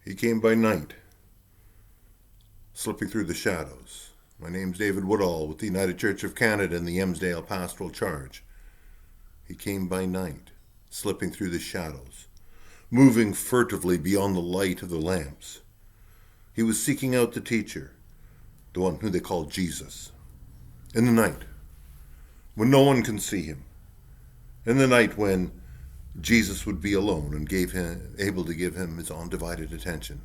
He came by night, slipping through the shadows. My name's David Woodall with the United Church of Canada and the Emsdale Pastoral Charge. He came by night, slipping through the shadows, moving furtively beyond the light of the lamps. He was seeking out the teacher, the one who they called Jesus, in the night, when no one can see him, in the night when Jesus would be alone and able to give him his undivided attention.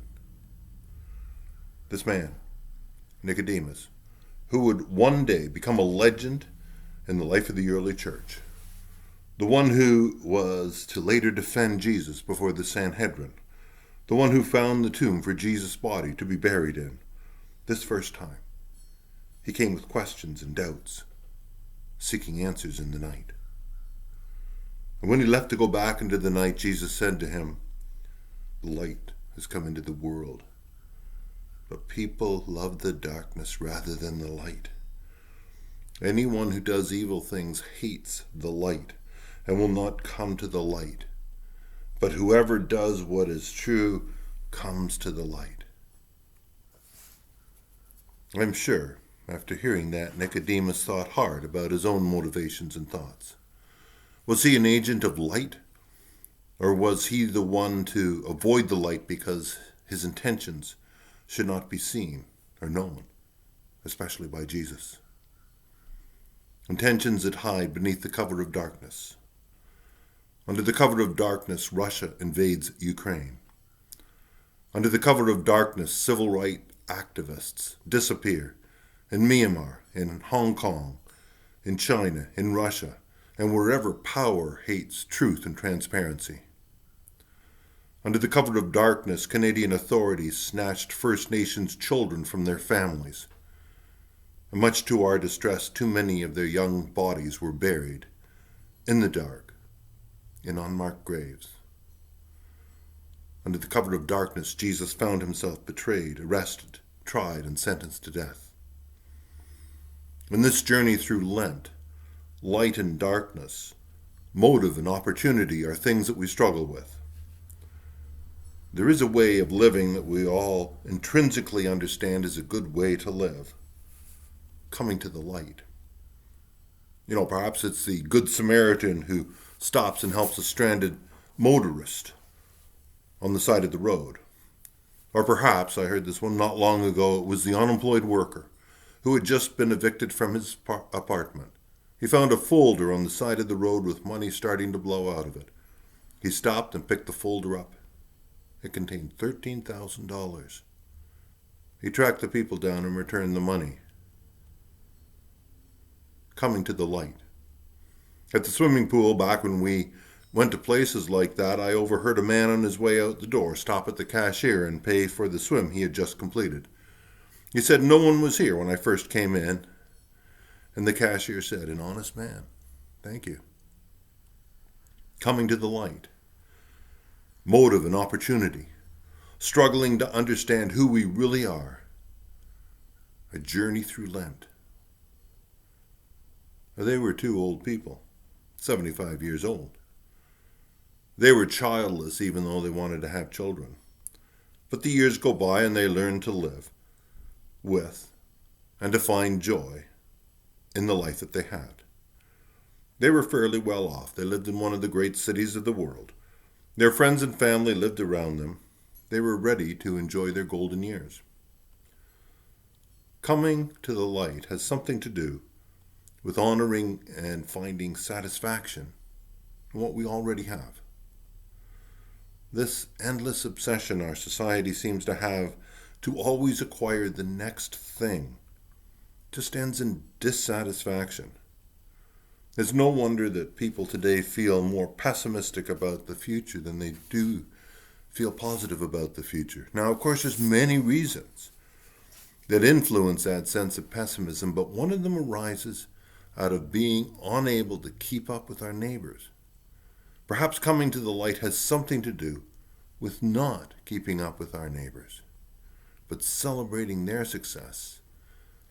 This man, Nicodemus, who would one day become a legend in the life of the early church, the one who was to later defend Jesus before the Sanhedrin, the one who found the tomb for Jesus' body to be buried in. This first time, he came with questions and doubts, seeking answers in the night. And when he left to go back into the night, Jesus said to him, "The light has come into the world, but people love the darkness rather than the light. Anyone who does evil things hates the light and will not come to the light. But whoever does what is true comes to the light." I'm sure, after hearing that, Nicodemus thought hard about his own motivations and thoughts. Was he an agent of light? Or was he the one to avoid the light because his intentions should not be seen or known, especially by Jesus? Intentions that hide beneath the cover of darkness. Under the cover of darkness, Russia invades Ukraine. Under the cover of darkness, civil rights activists disappear in Myanmar, in Hong Kong, in China, in Russia, and wherever power hates truth and transparency. Under the cover of darkness, Canadian authorities snatched First Nations children from their families. And much to our distress, too many of their young bodies were buried in the dark, in unmarked graves. Under the cover of darkness, Jesus found himself betrayed, arrested, tried, and sentenced to death. In this journey through Lent, light and darkness, motive and opportunity are things that we struggle with. There is a way of living that we all intrinsically understand is a good way to live. Coming to the light. Perhaps it's the Good Samaritan who stops and helps a stranded motorist on the side of the road. Or perhaps, I heard this one not long ago, it was the unemployed worker who had just been evicted from his apartment. He found a folder on the side of the road with money starting to blow out of it. He stopped and picked the folder up. It contained $13,000. He tracked the people down and returned the money. Coming to the light. At the swimming pool, back when we went to places like that, I overheard a man on his way out the door stop at the cashier and pay for the swim he had just completed. He said no one was here when I first came in. And the cashier said, "An honest man. Thank you." Coming to the light. Motive and opportunity. Struggling to understand who we really are. A journey through Lent. They were two old people, 75 years old. They were childless even though they wanted to have children. But the years go by and they learn to live with and to find joy in the life that they had. They were fairly well off. They lived in one of the great cities of the world. Their friends and family lived around them. They were ready to enjoy their golden years. Coming to the light has something to do with honoring and finding satisfaction in what we already have. This endless obsession our society seems to have to always acquire the next thing just ends in dissatisfaction. It's no wonder that people today feel more pessimistic about the future than they do feel positive about the future. Now, of course, there's many reasons that influence that sense of pessimism, but one of them arises out of being unable to keep up with our neighbors. Perhaps coming to the light has something to do with not keeping up with our neighbors, but celebrating their success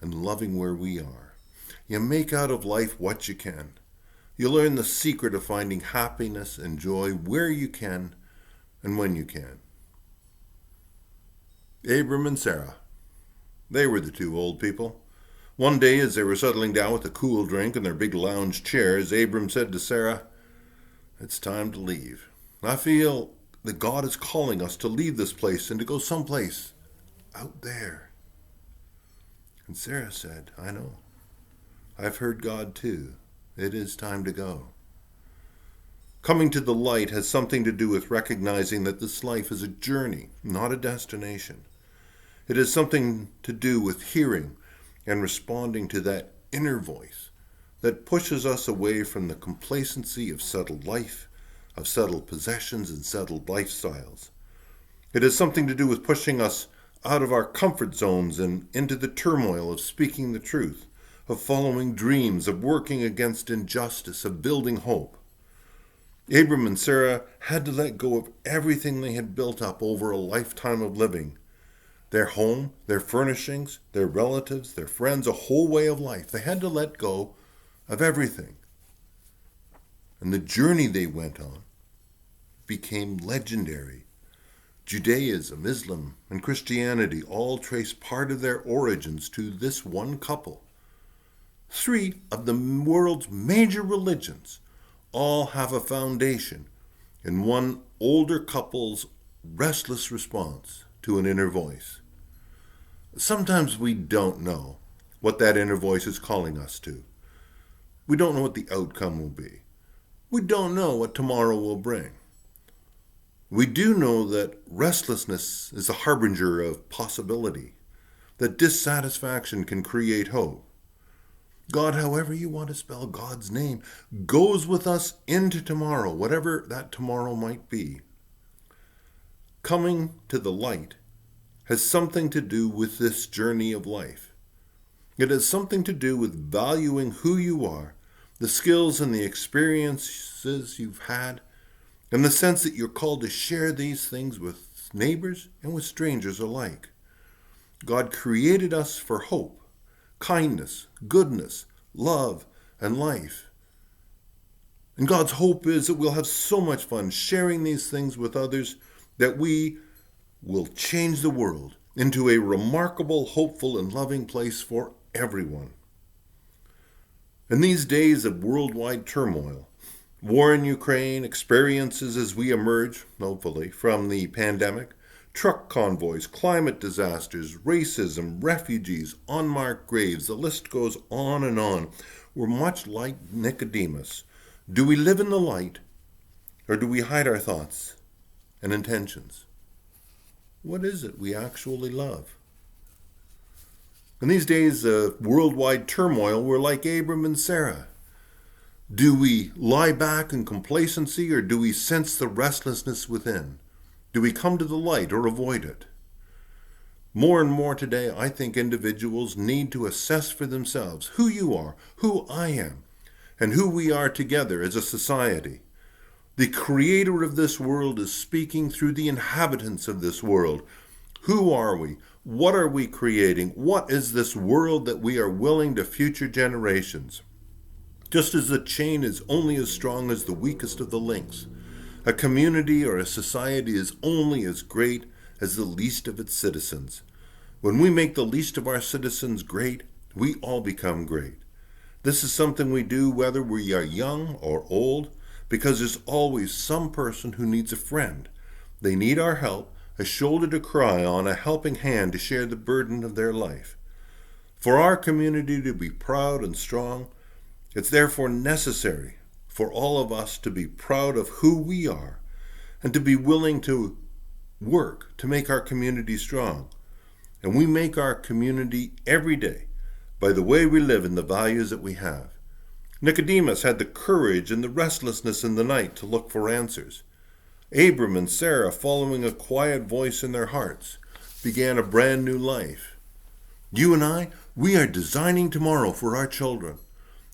and loving where we are. You make out of life what you can. You learn the secret of finding happiness and joy where you can and when you can. Abram and Sarah. They were the two old people. One day, as they were settling down with a cool drink in their big lounge chairs, Abram said to Sarah, "It's time to leave. I feel that God is calling us to leave this place and to go someplace out there." And Sarah said, "I know. I've heard God too. It is time to go." Coming to the light has something to do with recognizing that this life is a journey, not a destination. It has something to do with hearing and responding to that inner voice that pushes us away from the complacency of settled life, of settled possessions and settled lifestyles. It has something to do with pushing us out of our comfort zones and into the turmoil of speaking the truth, of following dreams, of working against injustice, of building hope. Abram and Sarah had to let go of everything they had built up over a lifetime of living. Their home, their furnishings, their relatives, their friends, a whole way of life. They had to let go of everything. And the journey they went on became legendary. Judaism, Islam, and Christianity all trace part of their origins to this one couple. 3 of the world's major religions all have a foundation in one older couple's restless response to an inner voice. Sometimes we don't know what that inner voice is calling us to. We don't know what the outcome will be. We don't know what tomorrow will bring. We do know that restlessness is a harbinger of possibility, that dissatisfaction can create hope. God, however you want to spell God's name, goes with us into tomorrow, whatever that tomorrow might be. Coming to the light has something to do with this journey of life. It has something to do with valuing who you are, the skills and the experiences you've had, and the sense that you're called to share these things with neighbors and with strangers alike. God created us for hope, kindness, goodness, love, and life. And God's hope is that we'll have so much fun sharing these things with others that we will change the world into a remarkable, hopeful, and loving place for everyone. In these days of worldwide turmoil, war in Ukraine, experiences as we emerge, hopefully, from the pandemic, truck convoys, climate disasters, racism, refugees, unmarked graves, the list goes on and on. We're much like Nicodemus. Do we live in the light, or do we hide our thoughts and intentions? What is it we actually love? In these days of worldwide turmoil, we're like Abram and Sarah. Do we lie back in complacency, or do we sense the restlessness within? Do we come to the light or avoid it? More and more today, I think individuals need to assess for themselves who you are, who I am, and who we are together as a society. The creator of this world is speaking through the inhabitants of this world. Who are we? What are we creating? What is this world that we are willing to future generations? Just as the chain is only as strong as the weakest of the links, a community or a society is only as great as the least of its citizens. When we make the least of our citizens great, we all become great. This is something we do whether we are young or old, because there's always some person who needs a friend. They need our help, a shoulder to cry on, a helping hand to share the burden of their life. For our community to be proud and strong, it's therefore necessary for all of us to be proud of who we are and to be willing to work to make our community strong. And we make our community every day by the way we live and the values that we have. Nicodemus had the courage and the restlessness in the night to look for answers. Abram and Sarah, following a quiet voice in their hearts, began a brand new life. You and I, we are designing tomorrow for our children.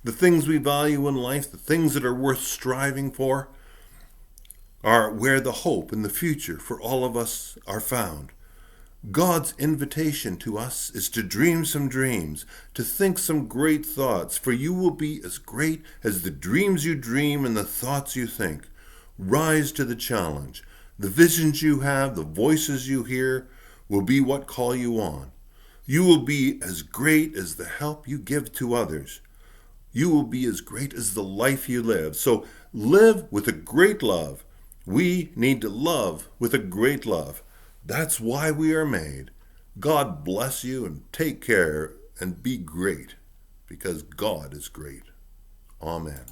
The things we value in life, the things that are worth striving for, are where the hope and the future for all of us are found. God's invitation to us is to dream some dreams, to think some great thoughts, for you will be as great as the dreams you dream and the thoughts you think. Rise to the challenge. The visions you have, the voices you hear, will be what call you on. You will be as great as the help you give to others. You will be as great as the life you live. So live with a great love. We need to love with a great love. That's why we are made. God bless you and take care and be great because God is great. Amen.